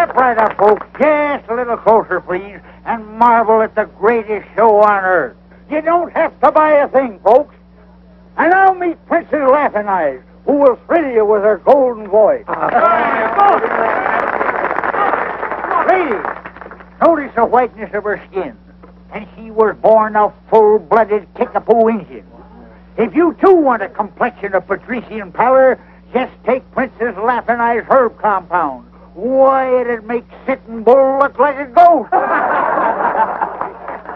Step right up, folks. Just a little closer, please, and marvel at the greatest show on earth. You don't have to buy a thing, folks. And now meet Princess Laughing Eyes, who will thrill you with her golden voice. Ladies, notice the whiteness of her skin. And she was born a full-blooded kickapoo Indian. If you, too, want a complexion of patrician pallor, just take Princess Laughing Eyes herb compound. Why, it'd make Sitting Bull look like a ghost.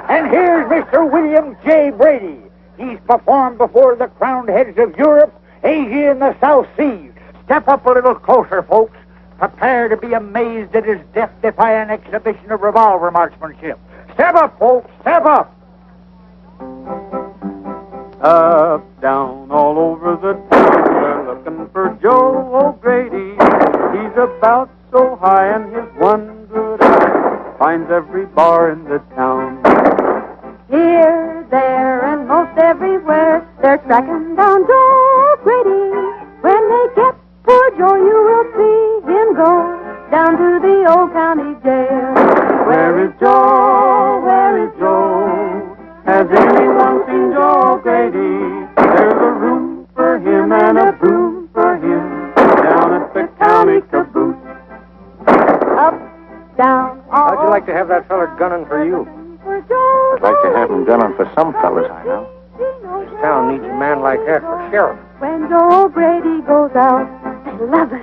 And here's Mr. William J. Brady. He's performed before the crowned heads of Europe, Asia, and the South Seas. Step up a little closer, folks. Prepare to be amazed at his death-defying exhibition of revolver marksmanship. Step up, folks. Step up. Up, down, all over the town, they're looking for Joe O'Grady. He's about so high, and his one good eye finds every bar in the town. Here, there, and most everywhere, they're tracking down Joe O'Grady. When they get poor Joe, you will see him go down to the old county jail. Where is Joe? Where is Joe? Has anyone seen Joe O'Grady? There's a room for him and a broom for him down at the county caboose. Up, down, all How'd you like to have that fella gunning for you? for Joe. I'd like to have him gunning for some fellas I know. This town needs a man like that for sheriff. When Joe O'Grady goes out, I love it.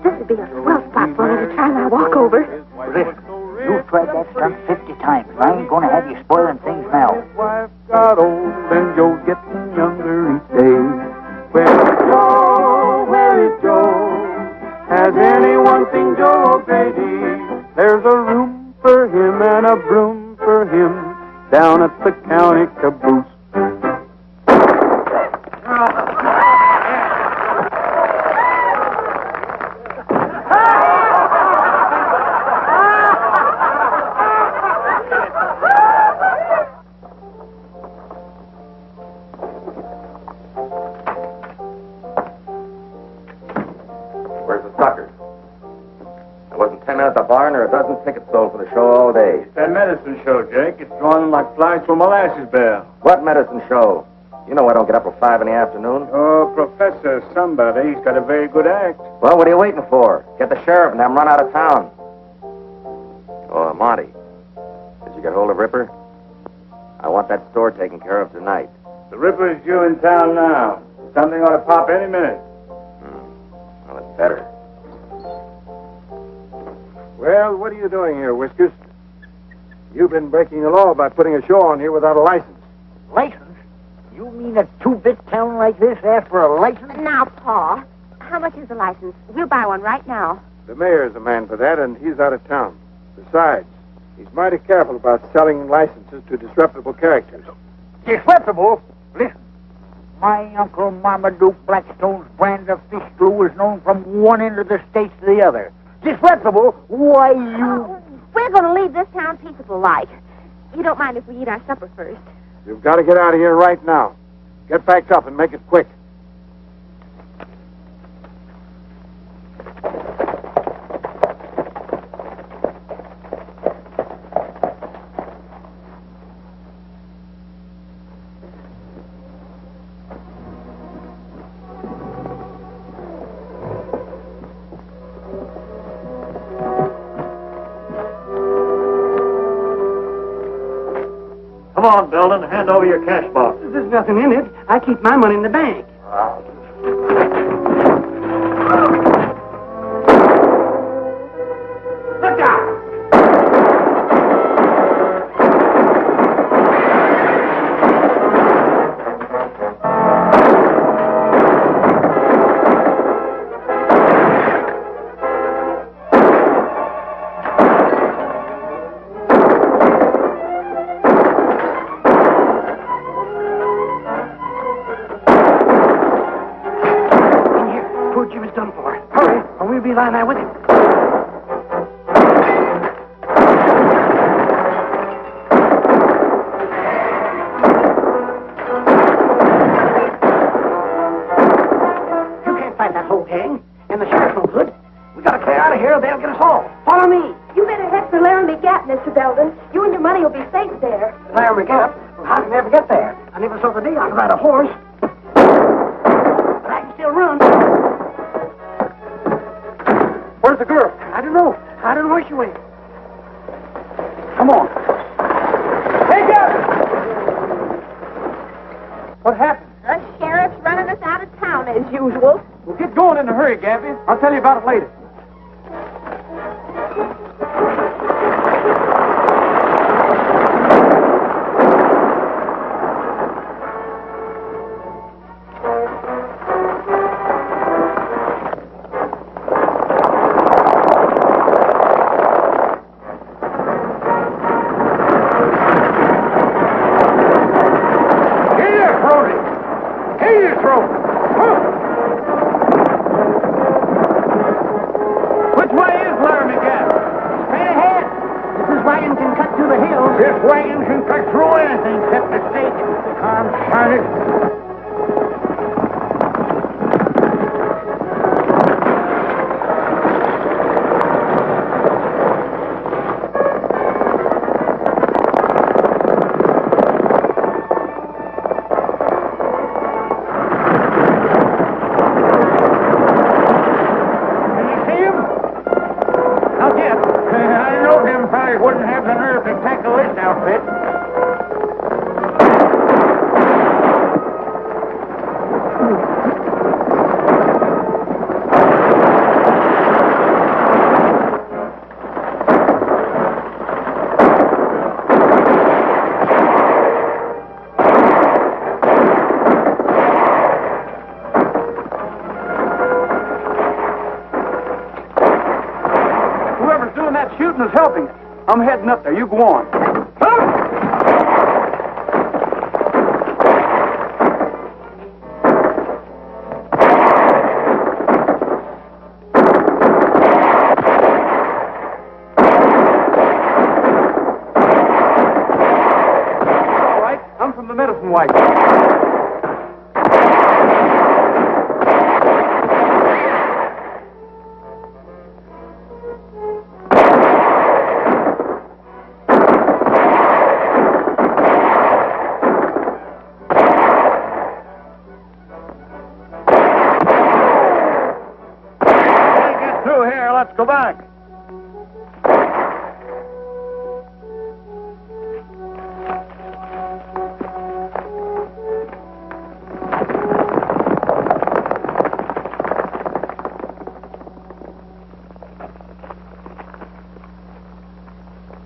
This would be a swell spot for me to try my walkover. Listen, you've tried that stunt 50 times, and I ain't going to have you spoiling things now. His wife got old and Joe's getting younger each day. Where is Joe? Where is Joe? Has anyone seen Joe O'Grady? There's a room for him and a broom for him down at the county caboose. Where's the suckers? There wasn't 10 men at the barn or a dozen tickets sold for the show all day. It's that medicine show, Jake. It's drawing like flies from a molasses barrel. What medicine show? You know I don't get up till 5 in the afternoon. Oh, Professor somebody. He's got a very good act. Well, what are you waiting for? Get the sheriff and have him run out of town. Oh, Monty. Did you get hold of Ripper? I want that store taken care of tonight. The Ripper's due in town now. Something ought to pop any minute. Well, it's better. Well, what are you doing here, Whiskers? You've been breaking the law by putting a show on here without a license. License? You mean a two-bit town like this asks for a license? Now, Pa, how much is the license? We'll buy one right now. The mayor's the man for that, and he's out of town. Besides, he's mighty careful about selling licenses to disreputable characters. Disreputable? Listen, my Uncle Marmaduke Blackstone's brand of fish glue is known from one end of the states to the other. Disreputable? Why, you... We're going to leave this town peaceable like. You don't mind if we eat our supper first? You've got to get out of here right now. Get backed up and make it quick. Come on, Belden. Hand over your cash box. There's nothing in it. I keep my money in the bank. Look out! We'll be lying there with him. You can't fight that whole gang, and the sheriff's no good. We gotta clear out of here or they'll get us all. Follow me. You better head for Laramie Gap, Mr. Belden. You and your money will be safe there. Laramie Gap? Well, how can I ever get there? I never saw the day I could ride a horse. But I can still run. Where's the girl? I don't know. I don't know where she went. Come on. Hey, Gabby! What happened? The sheriff's running us out of town as usual. Well, get going in a hurry, Gabby. I'll tell you about it later. I'm heading up there. You go on. All right. I'm from the Medicine White. Go back.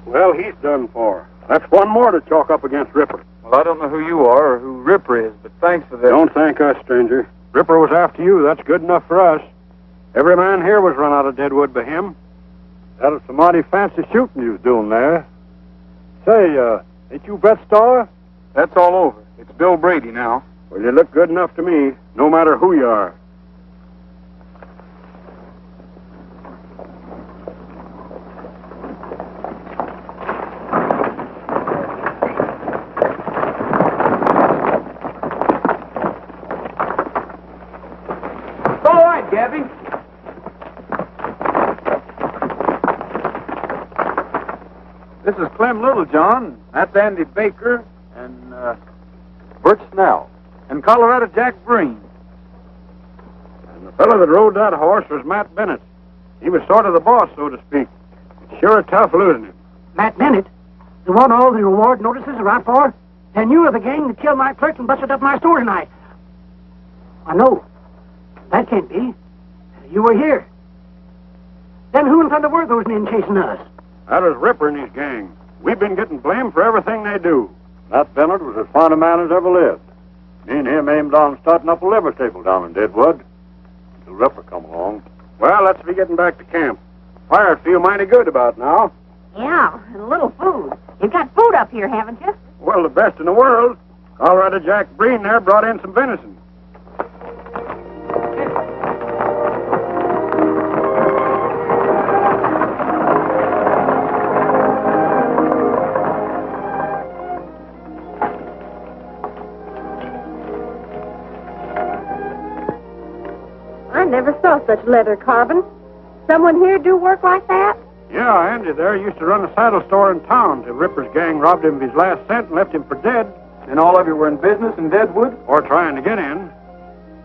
Well, he's done for. That's one more to chalk up against Ripper. Well, I don't know who you are or who Ripper is, but thanks for that. Don't thank us, stranger. Ripper was after you. That's good enough for us. Every man here was run out of Deadwood by him. That was some mighty fancy shooting you was doing there. Say, ain't you Brett Starr? That's all over. It's Bill Brady now. Well, you look good enough to me, no matter who you are. It's all right, Gabby. This is Clem Littlejohn. That's Andy Baker and Bert Snell and Colorado Jack Breen. And the fellow that rode that horse was Matt Bennett. He was sort of the boss, so to speak. It's sure tough losing him. Matt Bennett? The one all the reward notices are out for? Then you were the gang that killed my clerk and busted up my store tonight. I know. That can't be. You were here. Then who in thunder were those men chasing us? That was Ripper and his gang. We've been getting blamed for everything they do. That Bennett was as fine a man as ever lived. Me and him aimed on starting up a liver stable down in Deadwood. Until Ripper come along. Well, let's be getting back to camp. Fire'd feel mighty good about now. Yeah, and a little food. You've got food up here, haven't you? Well, the best in the world. Colorado Jack Breen there brought in some venison. I never saw such leather carving. Someone here do work like that? Yeah, Andy there used to run a saddle store in town till Ripper's gang robbed him of his last cent and left him for dead. And all of you were in business in Deadwood? Or trying to get in.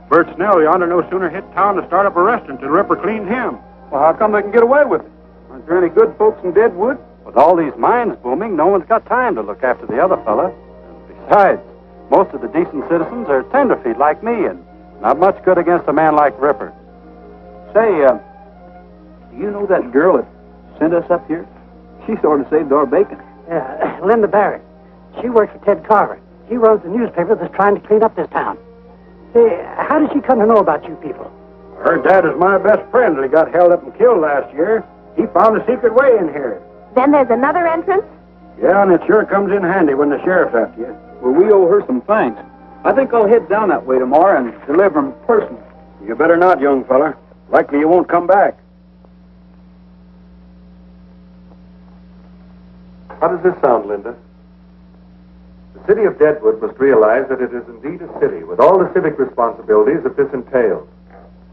Bert Snell yonder no sooner hit town to start up a restaurant till Ripper cleaned him. Well, how come they can get away with it? Aren't there any good folks in Deadwood? With all these mines booming, no one's got time to look after the other fella. And besides, most of the decent citizens are tenderfeet like me, and not much good against a man like Ripper. Say, do you know that girl that sent us up here? She sort of saved our bacon. Yeah, Linda Barrett. She works for Ted Carver. He runs the newspaper that's trying to clean up this town. Say, how did she come to know about you people? Her dad is my best friend till he got held up and killed last year. He found a secret way in here. Then there's another entrance? Yeah, and it sure comes in handy when the sheriff's after you. Well, we owe her some thanks. I think I'll head down that way tomorrow and deliver them personally. You better not, young fella. Likely you won't come back. How does this sound, Linda? The city of Deadwood must realize that it is indeed a city with all the civic responsibilities that this entails.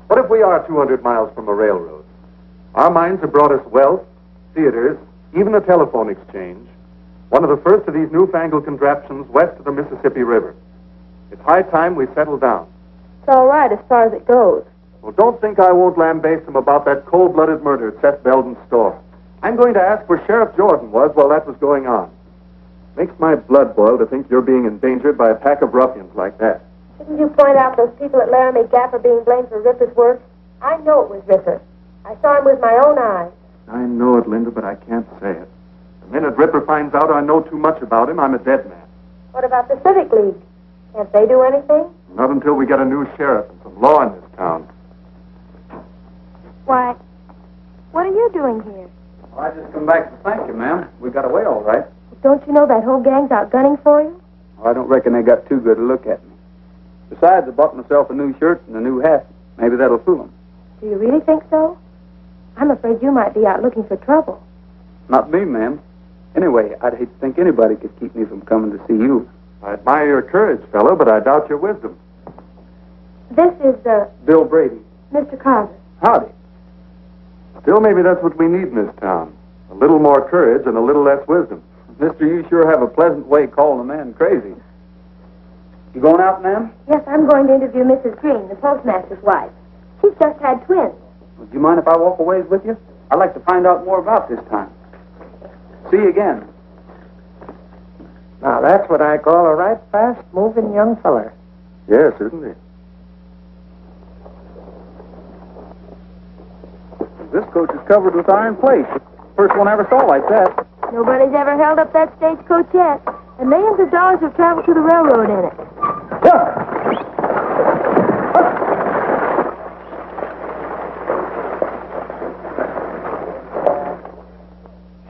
What if we are 200 miles from a railroad? Our mines have brought us wealth, theaters, even a telephone exchange, one of the first of these newfangled contraptions west of the Mississippi River. It's high time we settle down. It's all right as far as it goes. Well, don't think I won't lambaste them about that cold-blooded murder at Seth Belden's store. I'm going to ask where Sheriff Jordan was while that was going on. Makes my blood boil to think you're being endangered by a pack of ruffians like that. Didn't you point out those people at Laramie Gap are being blamed for Ripper's work? I know it was Ripper. I saw him with my own eyes. I know it, Linda, but I can't say it. The minute Ripper finds out I know too much about him, I'm a dead man. What about the Civic League? Can't they do anything? Not until we get a new sheriff and some law in this town. Why, what are you doing here? Well, I just come back to thank you, ma'am. We got away all right. Don't you know that whole gang's out gunning for you? Well, I don't reckon they got too good a look at me. Besides, I bought myself a new shirt and a new hat. Maybe that'll fool them. Do you really think so? I'm afraid you might be out looking for trouble. Not me, ma'am. Anyway, I'd hate to think anybody could keep me from coming to see you. I admire your courage, fellow, but I doubt your wisdom. This is, Bill Brady. Mr. Carver. Howdy. Still, maybe that's what we need in this town. A little more courage and a little less wisdom. Mister, you sure have a pleasant way calling a man crazy. You going out, ma'am? Yes, I'm going to interview Mrs. Green, the postmaster's wife. She's just had twins. Would you mind if I walk a ways with you? I'd like to find out more about this time. See you again. Now, that's what I call a right fast-moving young feller. Yes, isn't he? This coach is covered with iron plate. First one I ever saw like that. Nobody's ever held up that stagecoach yet, and millions of dollars have traveled to the railroad in it.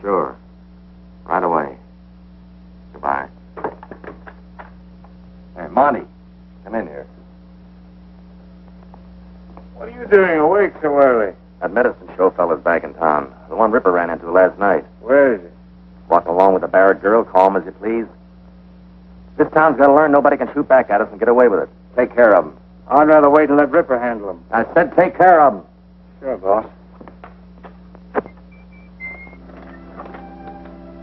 Sure. Right away. Goodbye. Hey, Monty, come in here. What are you doing awake so early? That medicine show fella's back in town. The one Ripper ran into last night. Where is he? Walking along with the Barrett girl, calm as you please. This town's got to learn nobody can shoot back at us and get away with it. Take care of them. I'd rather wait and let Ripper handle him. I said take care of them. Sure, boss.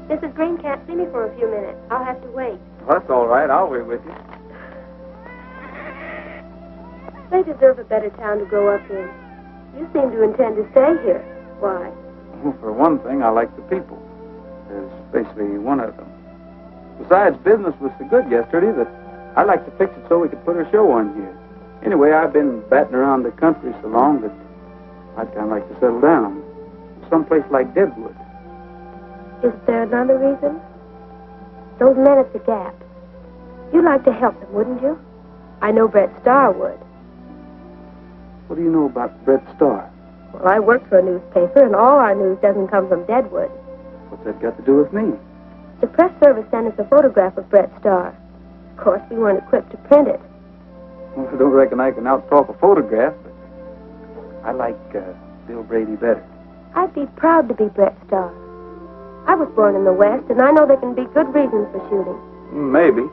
Mrs. Green can't see me for a few minutes. I'll have to wait. Well, that's all right. I'll wait with you. They deserve a better town to grow up in. You seem to intend to stay here. Why? Well, for one thing, I like the people. Especially one of them. Besides, business was so good yesterday that I like to fix it so we could put a show on here. Anyway, I've been batting around the country so long that I'd kind of like to settle down. Someplace like Deadwood. Is there another reason? Those men at the Gap. You'd like to help them, wouldn't you? I know Brett Starr would. What do you know about Brett Starr? Well, I work for a newspaper, and all our news doesn't come from Deadwood. What's that got to do with me? The press service sent us a photograph of Brett Starr. Of course, we weren't equipped to print it. Well, I don't reckon I can out-talk a photograph, but I like Bill Brady better. I'd be proud to be Brett Starr. I was born in the West, and I know there can be good reasons for shooting. Maybe.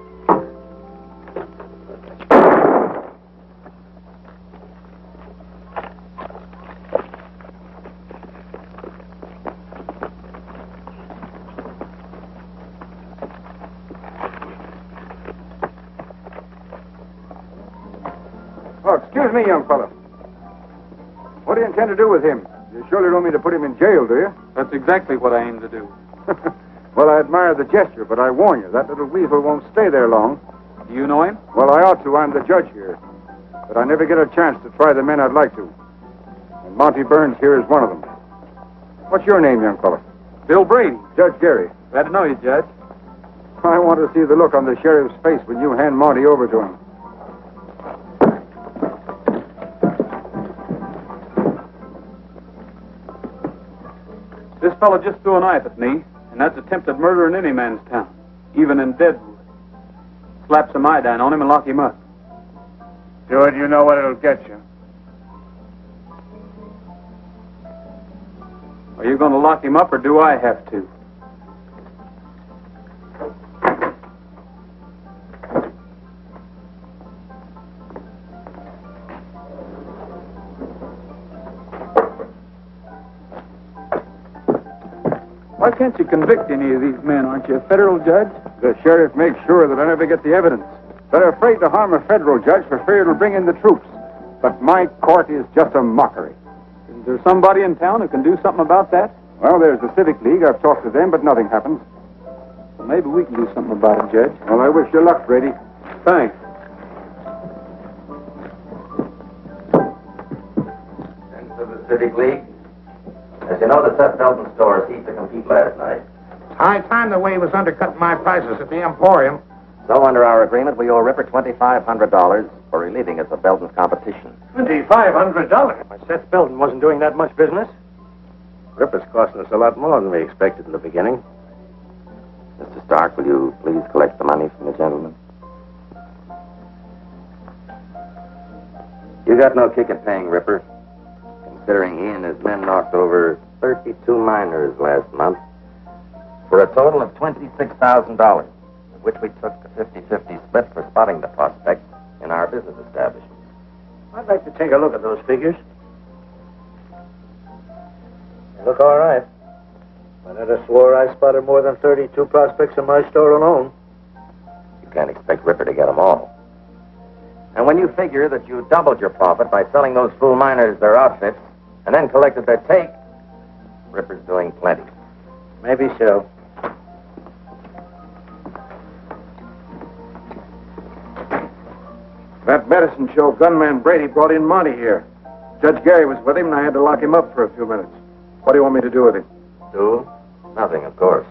Oh, excuse me, young fella. What do you intend to do with him? You surely don't mean to put him in jail, do you? That's exactly what I aim to do. Well, I admire the gesture, but I warn you, that little weasel won't stay there long. Do you know him? Well, I ought to. I'm the judge here. But I never get a chance to try the men I'd like to. And Monty Burns here is one of them. What's your name, young fella? Bill Brady. Judge Gary. Glad to know you, Judge. I want to see the look on the sheriff's face when you hand Monty over to him. This fellow just threw a knife at me, and that's attempted murder in any man's town, even in Deadwood. Slap some iodine on him and lock him up. Do it, you know what it'll get you. Are you going to lock him up, or do I have to? Why can't you convict any of these men? Aren't you a federal judge? The sheriff makes sure that I never get the evidence. They're afraid to harm a federal judge for fear it'll bring in the troops. But my court is just a mockery. Is there somebody in town who can do something about that? Well, there's the Civic League. I've talked to them, but nothing happens. Well, maybe we can do something about it, Judge. Well, I wish you luck, Brady. Thanks. Into the Civic League. As you know, the Seth Belton store ceased to compete last night. High time the way he was undercutting my prices at the Emporium. So, under our agreement, we owe Ripper $2,500 for relieving us of Belton's competition. $2,500? Why, Seth Belton wasn't doing that much business. Ripper's costing us a lot more than we expected in the beginning. Mr. Stark, will you please collect the money from the gentleman? You got no kick at paying Ripper, considering he and his men knocked over 32 miners last month for a total of $26,000, of which we took the 50-50 split for spotting the prospect in our business establishment. I'd like to take a look at those figures. They look all right. I never swore I spotted more than 32 prospects in my store alone. You can't expect Ripper to get them all. And when you figure that you doubled your profit by selling those fool miners their outfits and then collected their take, Ripper's doing plenty. Maybe so. That medicine show gunman Brady brought in Monty here. Judge Gary was with him, and I had to lock him up for a few minutes. What do you want me to do with him? Do? Nothing, of course.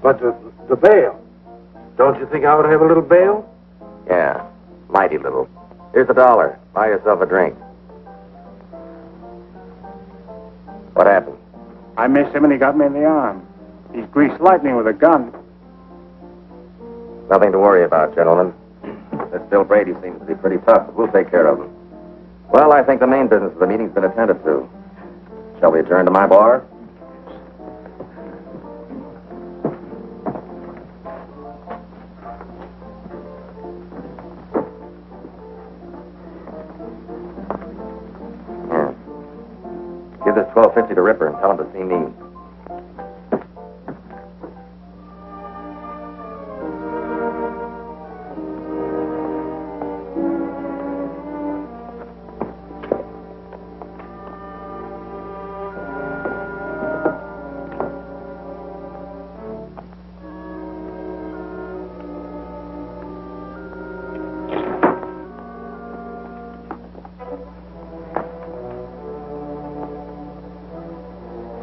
But the bail. Don't you think I ought to have a little bail? Yeah, mighty little. Here's $1. Buy yourself a drink. What happened? I missed him and he got me in the arm. He's greased lightning with a gun. Nothing to worry about, gentlemen. This Bill Brady seems to be pretty tough, but we'll take care of him. Well, I think the main business of the meeting's been attended to. Shall we adjourn to my bar? Give this $12.50 to Ripper and tell him to see me.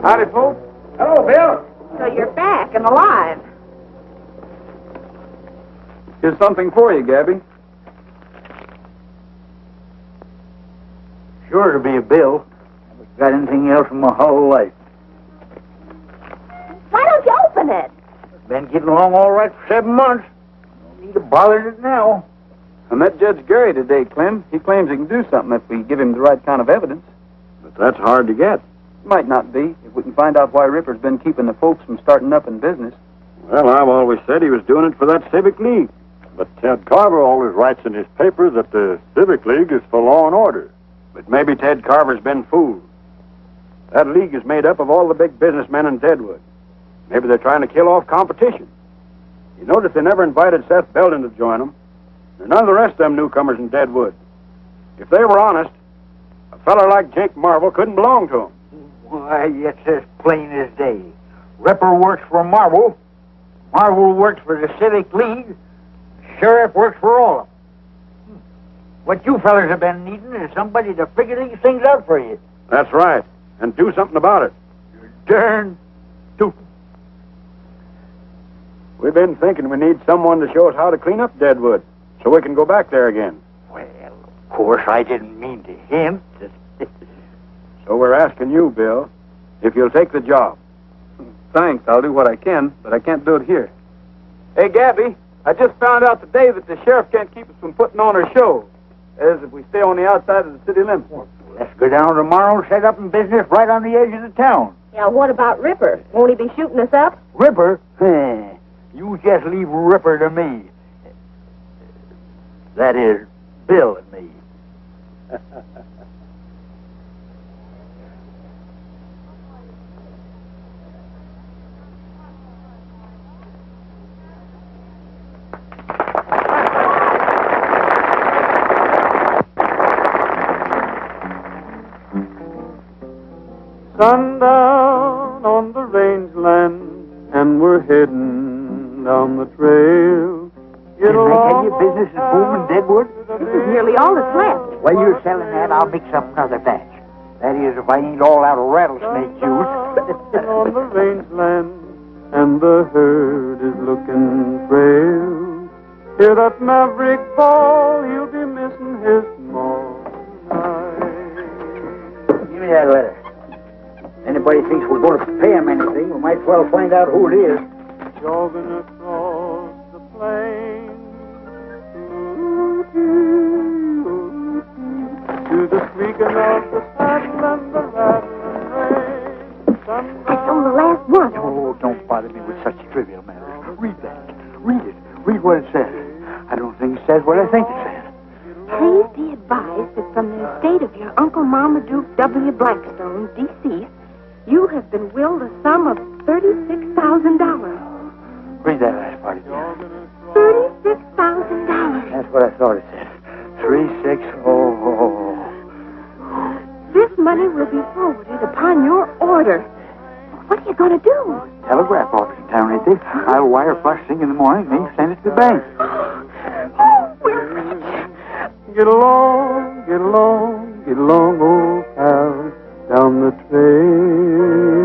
Howdy, folks. Hello, Bill. So you're back and alive. Here's something for you, Gabby. Sure to be a bill. Haven't got anything else in my whole life. Why don't you open it? Been getting along all right for 7 months. No need to bother it now. I met Judge Gary today, Clem. He claims he can do something if we give him the right kind of evidence. But that's hard to get. Might not be, if we can find out why Ripper's been keeping the folks from starting up in business. Well, I've always said he was doing it for that Civic League. But Ted Carver always writes in his paper that the Civic League is for law and order. But maybe Ted Carver's been fooled. That league is made up of all the big businessmen in Deadwood. Maybe they're trying to kill off competition. You notice they never invited Seth Belton to join them. and none of the rest of them newcomers in Deadwood. If they were honest, a feller like Jake Marvel couldn't belong to them. Why, it's as plain as day. Ripper works for Marvel. Marvel works for the Civic League. Sheriff works for all of them. What you fellas have been needing is somebody to figure these things out for you. That's right, and do something about it. Darn tootin'. We've been thinking we need someone to show us how to clean up Deadwood, so we can go back there again. Well, of course, I didn't mean to hint. So we're asking you, Bill, if you'll take the job. Thanks, I'll do what I can, but I can't do it here. Hey, Gabby, I just found out today that the sheriff can't keep us from putting on our show, as if we stay on the outside of the city limits. Let's go down tomorrow and set up in business right on the edge of the town. Yeah, what about Ripper? Won't he be shooting us up? Ripper? You just leave Ripper to me. That is, Bill and me. Sundown on the rangeland, and we're heading down the trail. Didn't I tell you business is booming Deadwood? This is nearly all that's left. While you're selling that, I'll mix up another batch. That is, if I ain't all out of rattlesnake juice. On the rangeland, and the herd is looking frail. Hear that maverick bawl, he'll be missing his small night. Give me that letter. Anybody thinks we're going to pay him anything, we might as well find out who it is. Jogging across the plain to the squeaking of the saddle and the rattling rein. That's on the last one. Oh, don't bother me with such trivial matters. Read that. Read it. Read what it says. I don't think it says what I think it says. Please be advised that from the estate of your Uncle Marmaduke W. Blackstone, deceased, you have been willed a sum of $36,000. Read that last part again. $36,000. That's what I thought it said. 3600. This money will be forwarded upon your order. What are you going to do? Telegraph office in town, ain't they? I'll wire first thing in the morning, then send it to the bank. Oh, we're rich. Get along, get along, get along, old pal, down the trail.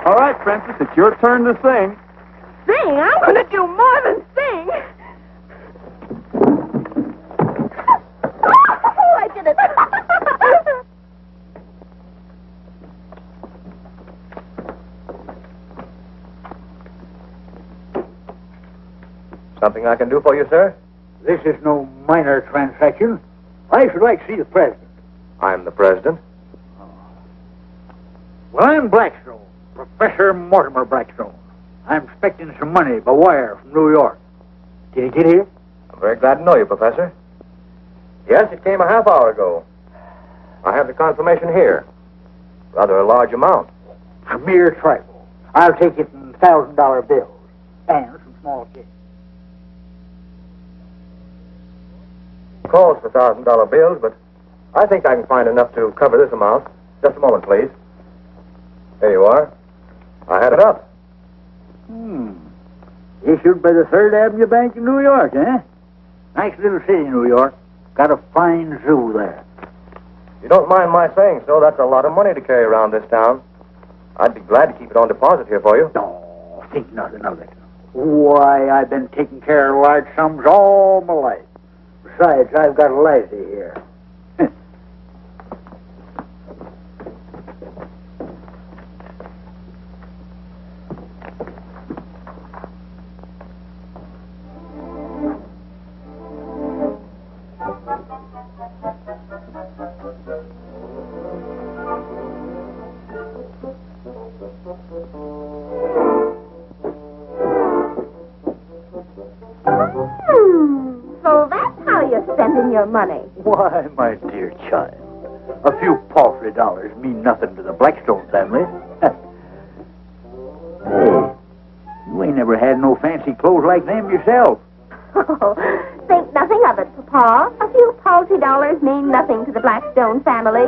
All right, Princess, it's your turn to sing. Sing? I'm going to do more than sing. Oh, I did it. Something I can do for you, sir? This is no minor transaction. I should like to see the president. I'm the president. Well, I'm Blackstone, Professor Mortimer Blackstone. I'm expecting some money by wire from New York. Did it get here? I'm very glad to know you, Professor. Yes, it came a half hour ago. I have the confirmation here. Rather a large amount. A mere trifle. I'll take it in $1,000 bills and some small change. Calls for $1,000 bills, but I think I can find enough to cover this amount. Just a moment, please. There you are. I had it up. Issued by the Third Avenue Bank in New York, eh? Nice little city, New York. Got a fine zoo there. If you don't mind my saying so, that's a lot of money to carry around this town. I'd be glad to keep it on deposit here for you. No, think nothing of it. Why, I've been taking care of large sums all my life. Besides, I've got a lassie here. So that's how you're spending your money. Why, my dear child, a few paltry dollars mean nothing to the Blackstone family. Hey, you ain't never had no fancy clothes like them yourself. Oh, think nothing of it, Papa. A few paltry dollars mean nothing to the Blackstone family.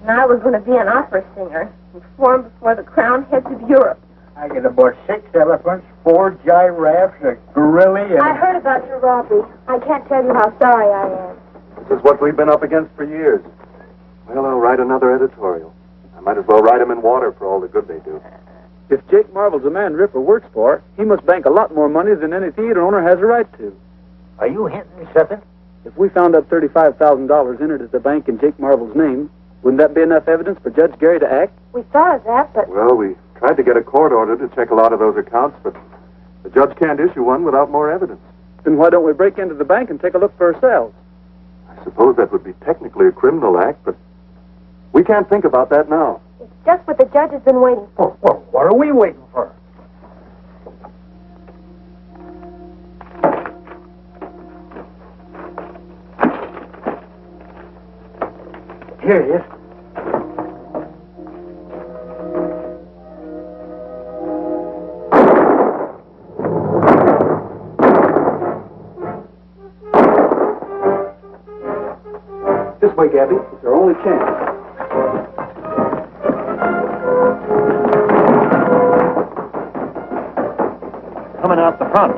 I was going to be an opera singer and perform before the crowned heads of Europe. I get about 6 elephants, 4 giraffes, a gorilla, and... I heard about your robbery. I can't tell you how sorry I am. This is what we've been up against for years. Well, I'll write another editorial. I might as well write them in water for all the good they do. If Jake Marvel's a man Ripper works for, he must bank a lot more money than any theater owner has a right to. Are you hinting me something? If we found up $35,000 entered at the bank in Jake Marvel's name, wouldn't that be enough evidence for Judge Gary to act? We thought of that, but... Well, we tried to get a court order to check a lot of those accounts, but the judge can't issue one without more evidence. Then why don't we break into the bank and take a look for ourselves? I suppose that would be technically a criminal act, but we can't think about that now. It's just what the judge has been waiting for. Well, what are we waiting for? Here it is. This way, Gabby. It's our only chance. Coming out the front.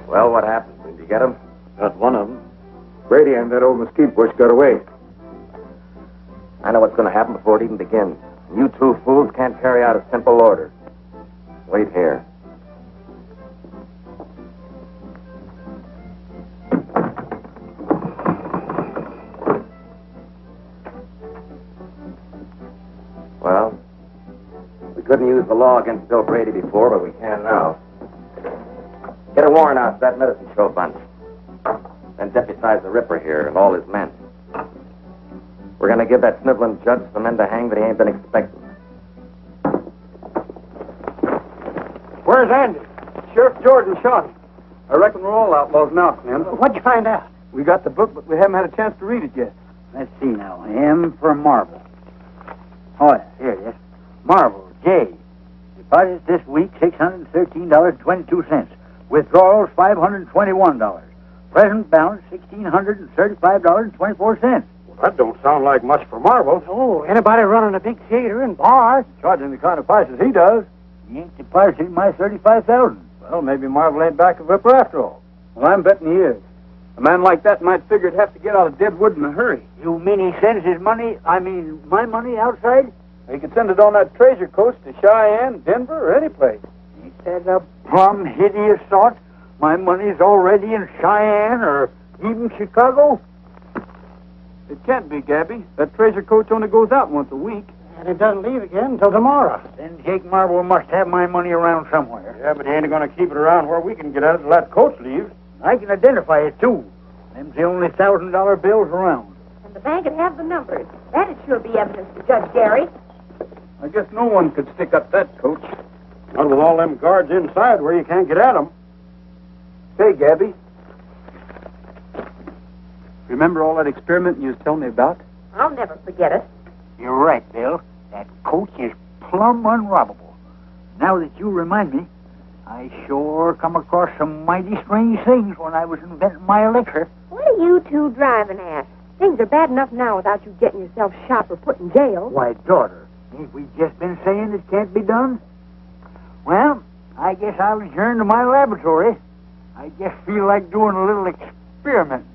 Well, what happened? Did you get him? Got one of them. Brady and that old mesquite bush got away. I know what's going to happen before it even begins. You two fools can't carry out a simple order. Wait here. Well, we couldn't use the law against Bill Brady before, but we can now. Get a warrant out for that medicine show bunch. Then deputize the Ripper here and all his men. We're going to give that sniveling judge some men to hang that he ain't been expecting. Where's Andy? Sheriff Jordan shot him. I reckon we're all outlaws now, Clint. What'd you find out? We got the book, but we haven't had a chance to read it yet. Let's see now. M for Marvel. Oh, yeah, here it is. Marvel, J. Deposits this week, $613.22. Withdrawals, $521. Present balance, $1,635.24. Well, that don't sound like much for Marvel. Oh, anybody running a big theater and bar? Charging the kind of prices he does. He ain't depositing my $35,000. Well, maybe Marvel ain't back of Ripper after all. Well, I'm betting he is. A man like that might figure he'd have to get out of Deadwood in a hurry. You mean he sends his money, my money outside? He could send it on that treasure coach to Cheyenne, Denver, or any place. Ain't that a plumb hideous thought? My money's already in Cheyenne or even Chicago? It can't be, Gabby. That treasure coach only goes out once a week. And it doesn't leave again until tomorrow. Then Jake Marvel must have my money around somewhere. Yeah, but he ain't going to keep it around where we can get at it till that coach leaves. I can identify it, too. Them's the only $1,000 bills around. And the bank would have the numbers. That'd sure be evidence to Judge Gary. I guess no one could stick up that coach. Not with all them guards inside where you can't get at them. Say, Gabby. Remember all that experiment you was telling me about? I'll never forget it. You're right, Bill. That coach is plumb unrobbable. Now that you remind me, I sure come across some mighty strange things when I was inventing my elixir. What are you two driving at? Things are bad enough now without you getting yourself shot or put in jail. Why, daughter, ain't we just been saying it can't be done? Well, I guess I'll adjourn to my laboratory. I just feel like doing a little experiment.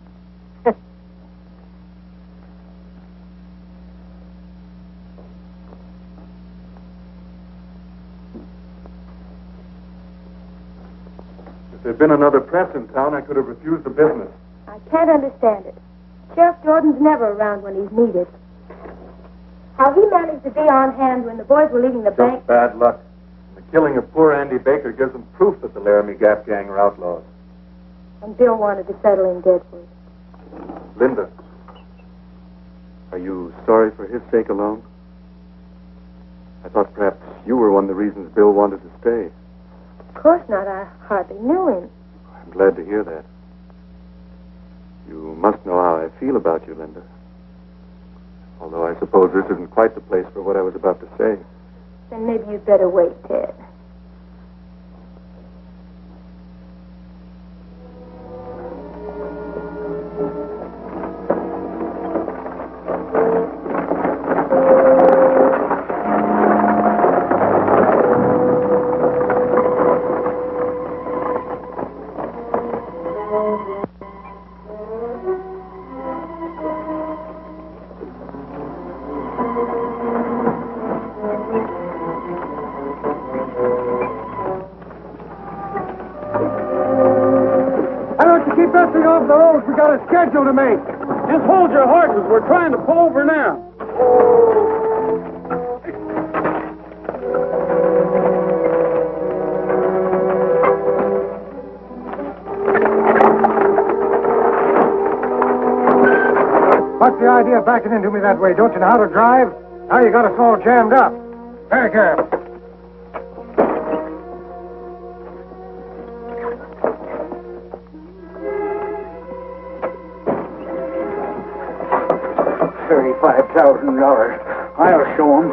If there'd been another press in town, I could have refused the business. I can't understand it. Sheriff Jordan's never around when he's needed. How he managed to be on hand when the boys were leaving the bank... Just bad luck. The killing of poor Andy Baker gives them proof that the Laramie Gap gang are outlaws. And Bill wanted to settle in Deadwood. Linda. Are you sorry for his sake alone? I thought perhaps you were one of the reasons Bill wanted to stay. Of course not. I hardly knew him. I'm glad to hear that. You must know how I feel about you, Linda. Although I suppose this isn't quite the place for what I was about to say. Then maybe you'd better wait, Ted. We got a schedule to make. Just hold your horses. We're trying to pull over now. What's the idea of backing into me that way? Don't you know how to drive? Now you got us all jammed up. Very careful. $35,000. I'll show him.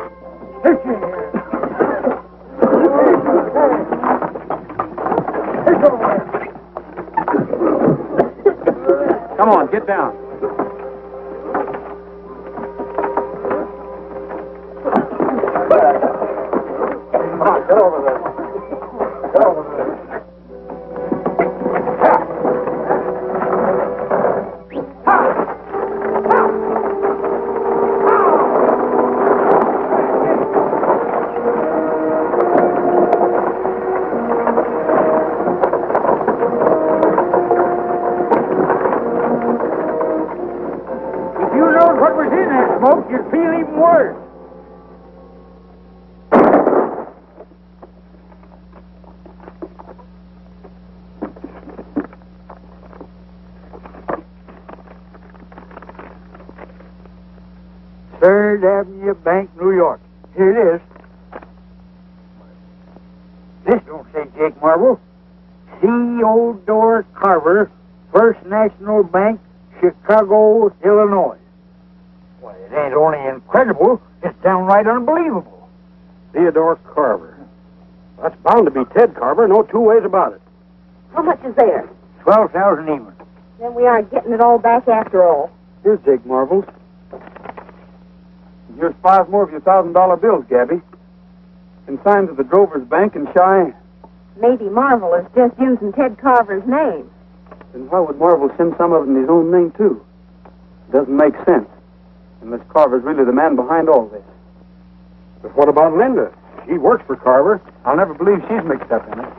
Come on, get down. Come on, get over there. Get over there. You'd feel even worse. Third Avenue Bank, New York. Here it is. This don't say Jake Marvel. C.O. Carver, First National Bank, Chicago, Illinois. Why, it ain't only incredible, it's downright unbelievable. Theodore Carver. That's bound to be Ted Carver, no two ways about it. How much is there? 12,000 even. Then we aren't getting it all back after all. Here's Jake Marvel's. Here's 5 more of your $1,000 bills, Gabby. Consigned to the Drover's Bank in Cheyenne. Maybe Marvel is just using Ted Carver's name. Then why would Marvel send some of it in his own name, too? Doesn't make sense. Unless Carver's really the man behind all this. But what about Linda? She works for Carver. I'll never believe she's mixed up in it.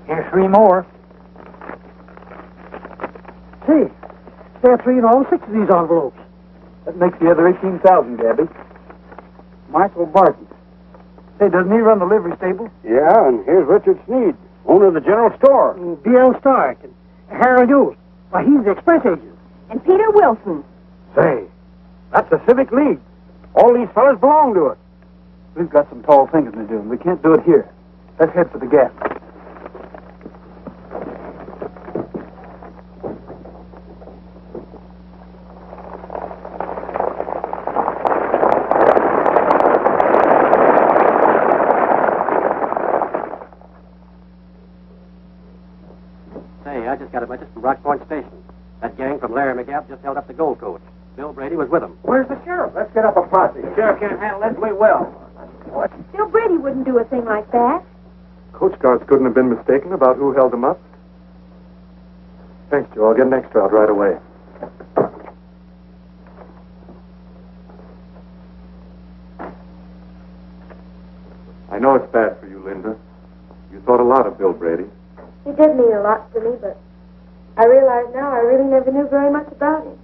Here's 3 more. Say, there are 3 in all 6 of these envelopes. That makes the other 18,000, Gabby. Michael Barton. Say, doesn't he run the livery stable? Yeah, and here's Richard Sneed, owner of the general store. B.L. Starr and Harold Hughes. Why, he's the express agent. And Peter Wilson. Say, that's the Civic League. All these fellas belong to it. We've got some tall thinking to do, and we can't do it here. Let's head for the Gap. I just got a message from Rock Point Station. That gang from Larry McGabb just held up the gold coach. Bill Brady was with them. Where's the sheriff? Let's get up a posse. The sheriff can't handle this. We will. What? Bill Brady wouldn't do a thing like that. Coach guards couldn't have been mistaken about who held them up. Thanks, Joe. I'll get an extra out right away. I know it's bad for you, Linda. You thought a lot of Bill Brady. He did mean a lot to me, but I realize now I really never knew very much about him.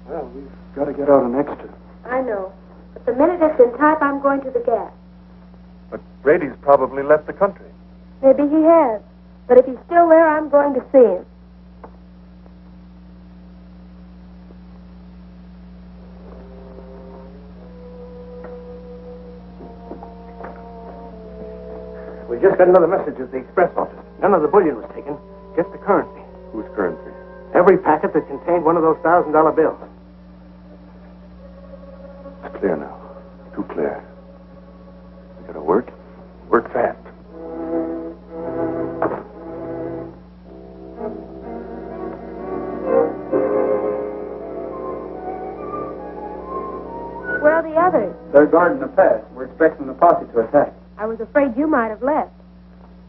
Well, we've got to get out an extra. I know. But the minute it's in type, I'm going to the Gap. But Brady's probably left the country. Maybe he has. But if he's still there, I'm going to see him. We just got another message at the express office. None of the bullion was taken, just the currency. Whose currency? Every packet that contained one of those $1,000 bills. It's clear now. Too clear. We gotta work. Work fast. Where are the others? They're guarding the pass. We're expecting the posse to attack. I was afraid you might have left.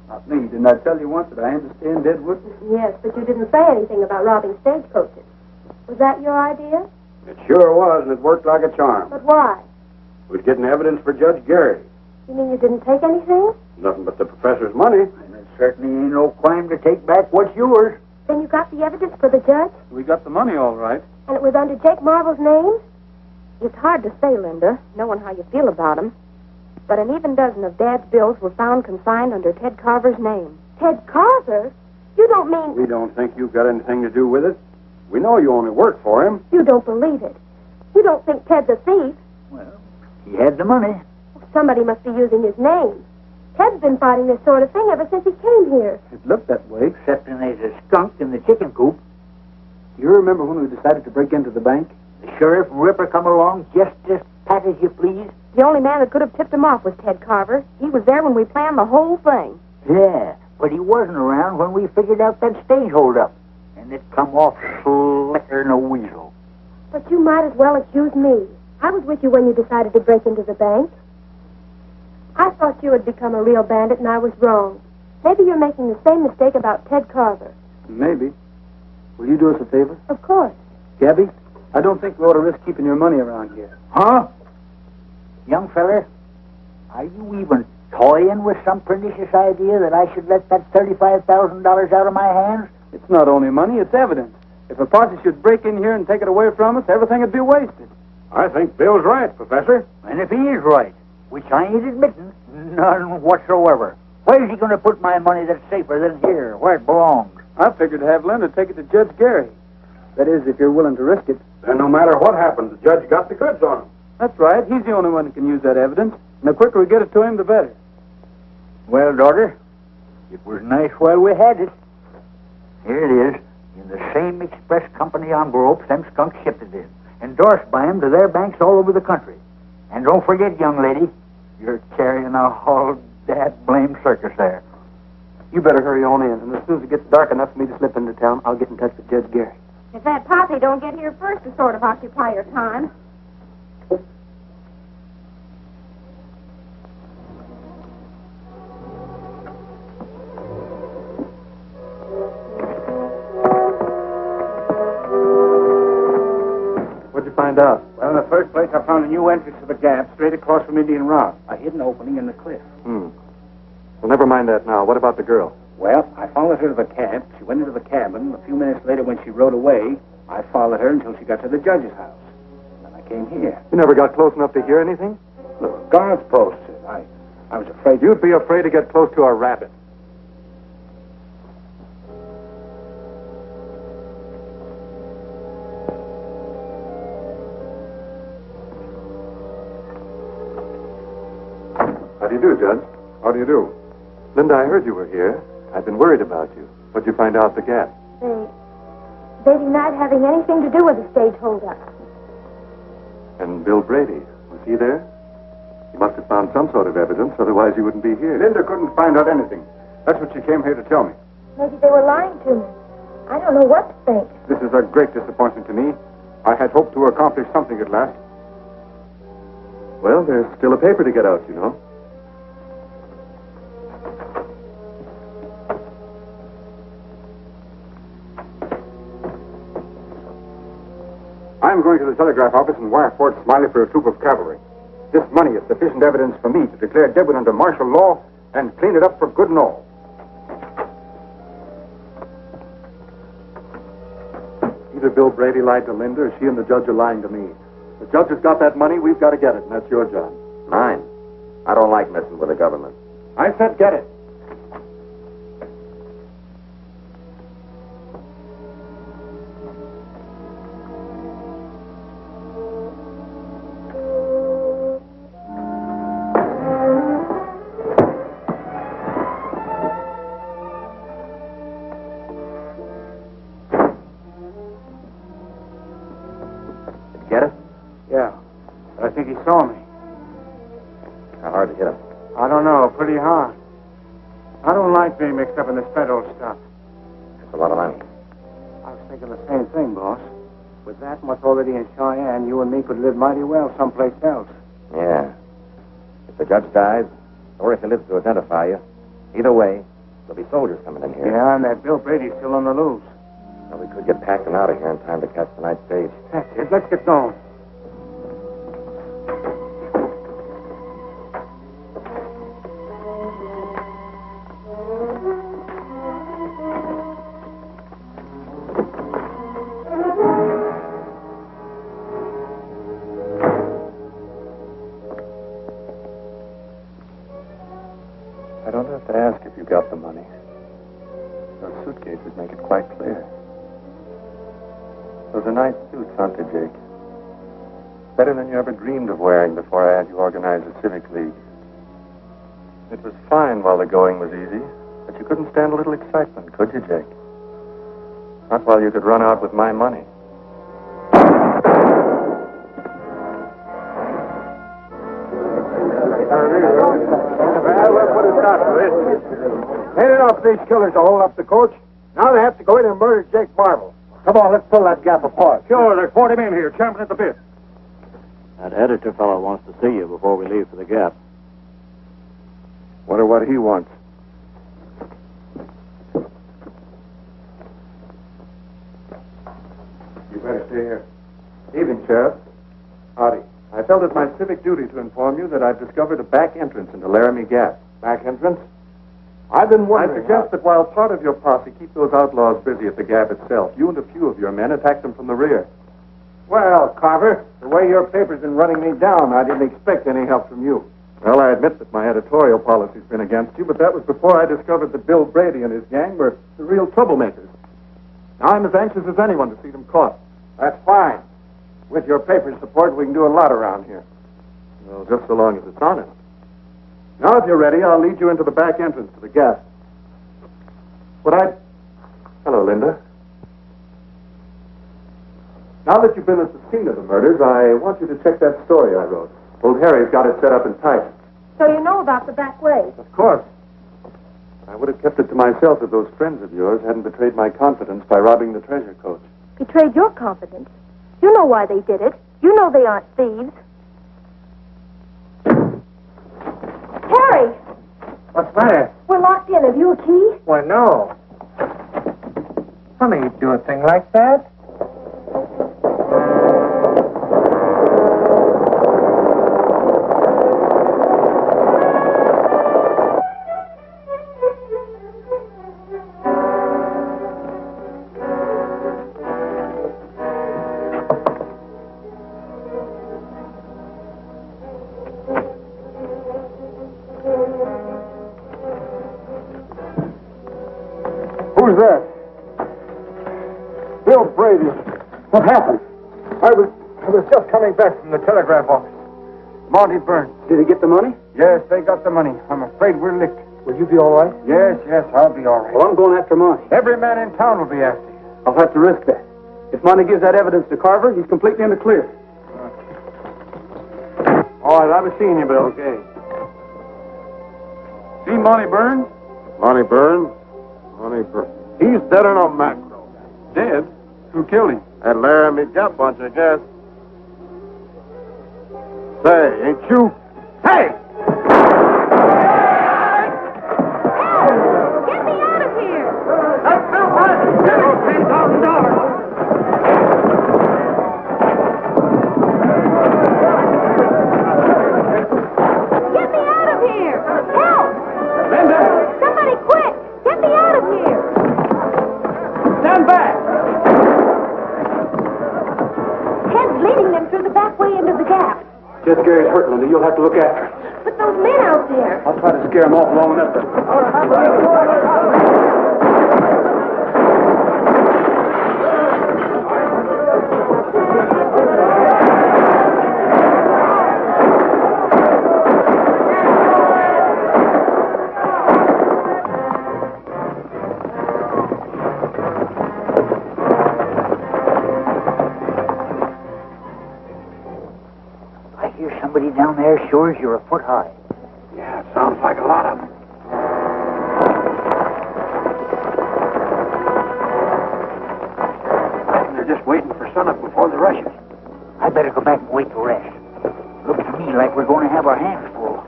Not me. Didn't I tell you once that I understand Deadwood? Yes, but you didn't say anything about robbing stagecoaches. Was that your idea? It sure was, and it worked like a charm. But why? We're getting evidence for Judge Gary. You mean you didn't take anything? Nothing but the professor's money. And there certainly ain't no claim to take back what's yours. Then you got the evidence for the judge? We got the money all right. And it was under Jake Marvel's name? It's hard to say, Linda, knowing how you feel about him. But an even dozen of Dad's bills were found consigned under Ted Carver's name. Ted Carver? You don't mean... We don't think you've got anything to do with it. We know you only work for him. You don't believe it. You don't think Ted's a thief. Well, he had the money. Somebody must be using his name. Ted's been fighting this sort of thing ever since he came here. It looked that way. Excepting there's a skunk in the chicken coop. You remember when we decided to break into the bank? The sheriff and Ripper come along just as pat as you please. The only man that could have tipped him off was Ted Carver. He was there when we planned the whole thing. Yeah, but he wasn't around when we figured out that stage holdup. And it come off slicker than a weasel. But you might as well accuse me. I was with you when you decided to break into the bank. I thought you had become a real bandit, and I was wrong. Maybe you're making the same mistake about Ted Carver. Maybe. Will you do us a favor? Of course. Gabby, I don't think we ought to risk keeping your money around here. Huh? Young feller, are you even toying with some pernicious idea that I should let that $35,000 out of my hands? It's not only money, it's evidence. If a posse should break in here and take it away from us, everything would be wasted. I think Bill's right, Professor. And if he is right, which I ain't admitting, none whatsoever, where's he going to put my money that's safer than here, where it belongs? I figured to have Linda take it to Judge Gary. That is, if you're willing to risk it. Then no matter what happens, the judge got the goods on him. That's right. He's the only one who can use that evidence. And the quicker we get it to him, the better. Well, daughter, it was nice while we had it. Here it is, in the same express company envelope them skunks shipped it in, endorsed by them to their banks all over the country. And don't forget, young lady, you're carrying a whole that blame circus there. You better hurry on in, and as soon as it gets dark enough for me to slip into town, I'll get in touch with Judge Gary. If that posse don't get here first to sort of occupy your time. What'd you find out? Well, in the first place, I found a new entrance to the Gap straight across from Indian Rock. A hidden opening in the cliff. Well, never mind that now. What about the girl? Well, I followed her to the camp. She went into the cabin. A few minutes later, when she rode away, I followed her until she got to the judge's house. Then I came here. You never got close enough to hear anything? Look, guards posted. I was afraid... You'd be afraid to get close to a rabbit. How do you do, Judge? How do you do? Linda, I heard you were here. I've been worried about you. What'd you find out at the Gap? They denied having anything to do with the stage holdup. And Bill Brady, was he there? He must have found some sort of evidence, otherwise he wouldn't be here. Linda couldn't find out anything. That's what she came here to tell me. Maybe they were lying to me. I don't know what to think. This is a great disappointment to me. I had hoped to accomplish something at last. Well, there's still a paper to get out, you know. I'm going to the telegraph office and wire Fort Smiley for a troop of cavalry. This money is sufficient evidence for me to declare Deadwood under martial law and clean it up for good and all. Either Bill Brady lied to Linda or she and the judge are lying to me. The judge has got that money, we've got to get it, and that's your job. Mine. I don't like messing with the government. I said get it. Get it? Yeah. But I think he saw me. How hard to hit him? I don't know. Pretty hard. I don't like being mixed up in this federal stuff. That's a lot of money. I was thinking the same thing, boss. With that much already in Cheyenne, you and me could live mighty well someplace else. Yeah. If the judge dies, or if he lives to identify you, either way, there'll be soldiers coming in here. Yeah, and that Bill Brady's still on the loose. Well, we could get packed and out of here in time to catch the night stage. That's it. Let's get going. I don't have to ask if you got the money. Those suitcases make it quite clear. Those are nice suits, aren't they, Jake? Better than you ever dreamed of wearing before I had you organize a civic league. It was fine while the going was easy, but you couldn't stand a little excitement, could you, Jake? Not while you could run out with my money. Well, we'll put a stop to this. Paid enough for these killers to hold up the coach. Now they have to go in and murder Jake Marvel. Come on, let's pull that gap apart. Sure, there's 40 men here, champing at the bit. That editor fellow wants to see you before we leave for the Gap. Wonder what he wants. You better stay here. Evening, Sheriff. Howdy. I felt it my civic duty to inform you that I've discovered a back entrance into Laramie Gap. Back entrance? I've been I wondering. suggest that while part of your posse keep those outlaws busy at the Gap itself, you and a few of your men attack them from the rear. Well, Carver, the way your paper's been running me down, I didn't expect any help from you. Well, I admit that my editorial policy's been against you, but that was before I discovered that Bill Brady and his gang were the real troublemakers. Now I'm as anxious as anyone to see them caught. That's fine. With your paper's support, we can do a lot around here. Well, just so long as it's honest. Now, if you're ready, I'll lead you into the back entrance to the Gap. Hello, Linda. Now that you've been at the scene of the murders, I want you to check that story I wrote. Old Harry's got it set up in type. So you know about the back way. Of course. I would have kept it to myself if those friends of yours hadn't betrayed my confidence by robbing the treasure coach. Betrayed your confidence. You know why they did it. You know they aren't thieves. Harry! What's the matter? We're locked in. Have you a key? Why, no. Funny you'd do a thing like that. Who's that? Bill Brady. What happened? I was just coming back from the telegraph office. Monty Burns. Did he get the money? Yes, they got the money. I'm afraid we're licked. Will you be all right? Yes, I'll be all right. Well, I'm going after Monty. Every man in town will be after you. I'll have to risk that. If Monty gives that evidence to Carver, he's completely in the clear. All right, I was seeing you, Bill. Okay. See Monty Burns? Monty Burns? He's dead on a macro. Dead? Who killed him? That Laramie Gap bunch, I guess. Say, ain't you? Hey! Get me out of here! That's Bill Brady! $10,000. Get me out of here! Help! Linda! Somebody quick! Get me out of here! Stand back! Ted's leading them through the back way into the gap. Jed Gary's hurt, Linda. You'll have to look after him. But those men out there. I'll try to scare him off long enough to... I hear somebody down there sure as you're a foot high. Yeah, sounds like a lot of them. I reckon they're just waiting for sunup before they rush us. I better go back and wait to rest. Looks to me like we're going to have our hands full.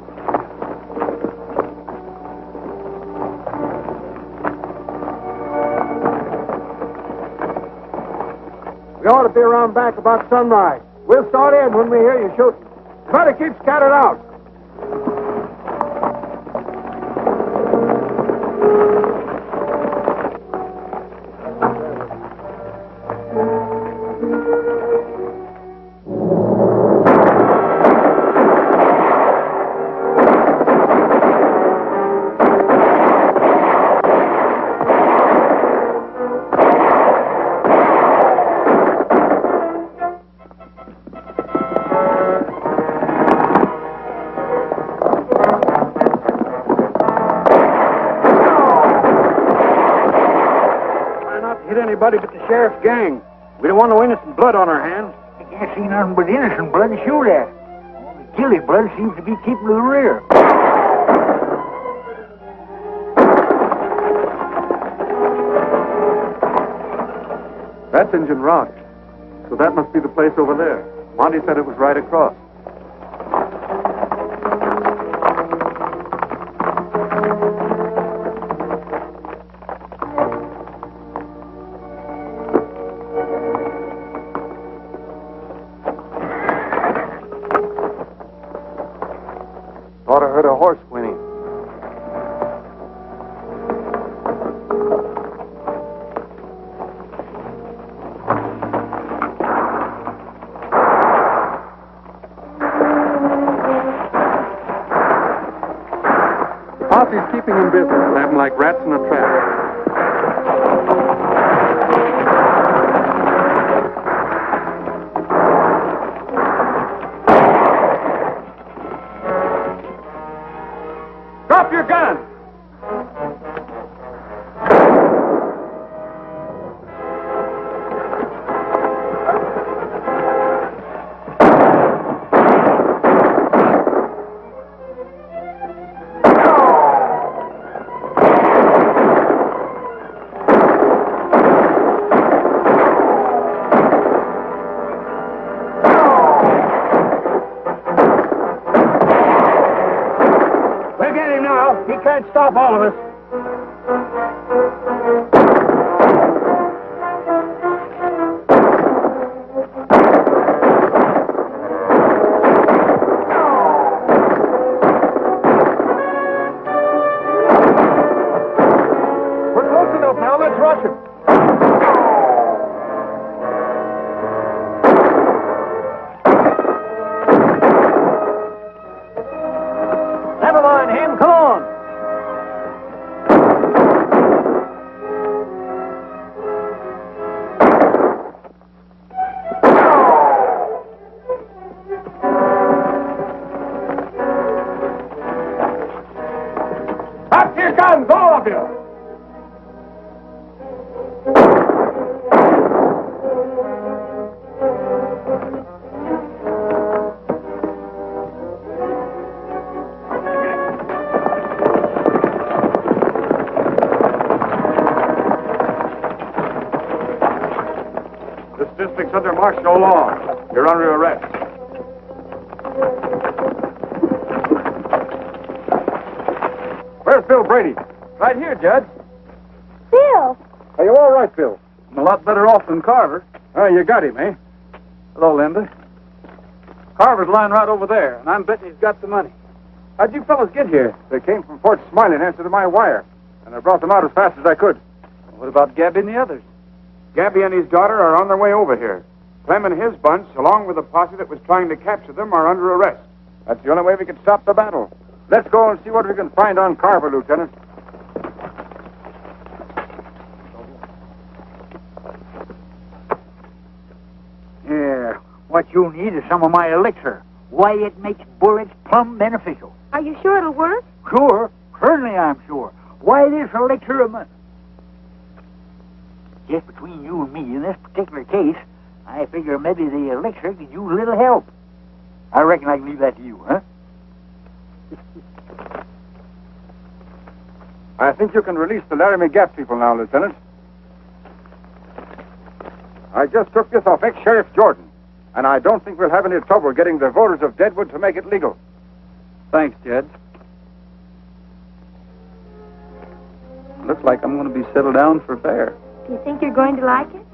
We ought to be around back about sunrise. We'll start in when we hear you shooting. Better keep scattered out. Anybody but the sheriff's gang. We don't want no innocent blood on our hands. I can't see nothing but innocent blood to shoot at. All the guilty blood seems to be keeping to the rear. That's Injun Rock. So that must be the place over there. Monty said it was right across. Thought I heard a horse whinnying. The posse's keeping him busy. Have him like rats in a trap. Drop your gun! We'll get him now. He can't stop all of us. We're close enough now. Let's rush him. Never mind him. Come on. Up to your guns, all of you. district's under martial law. You're under arrest. Where's Bill Brady? Right here, Judge. Bill! Are you all right, Bill? I'm a lot better off than Carver. Oh, you got him, eh? Hello, Linda. Carver's lying right over there, and I'm betting he's got the money. How'd you fellas get here? They came from Fort Smiley in answer to my wire, and I brought them out as fast as I could. What about Gabby and the others? Gabby and his daughter are on their way over here. Clem and his bunch, along with the posse that was trying to capture them, are under arrest. That's the only way we can stop the battle. Let's go and see what we can find on Carver, Lieutenant. Yeah, what you need is some of my elixir. Why, it makes bullets plumb beneficial. Are you sure it'll work? Sure, certainly I'm sure. Why, this elixir of mine... Just between you and me, in this particular case, I figure maybe the elixir could use a little help. I reckon I can leave that to you, huh? I think you can release the Laramie Gap people now, Lieutenant. I just took this off ex-Sheriff Jordan, and I don't think we'll have any trouble getting the voters of Deadwood to make it legal. Thanks, Judge. Looks like I'm going to be settled down for fair. Do you think you're going to like it?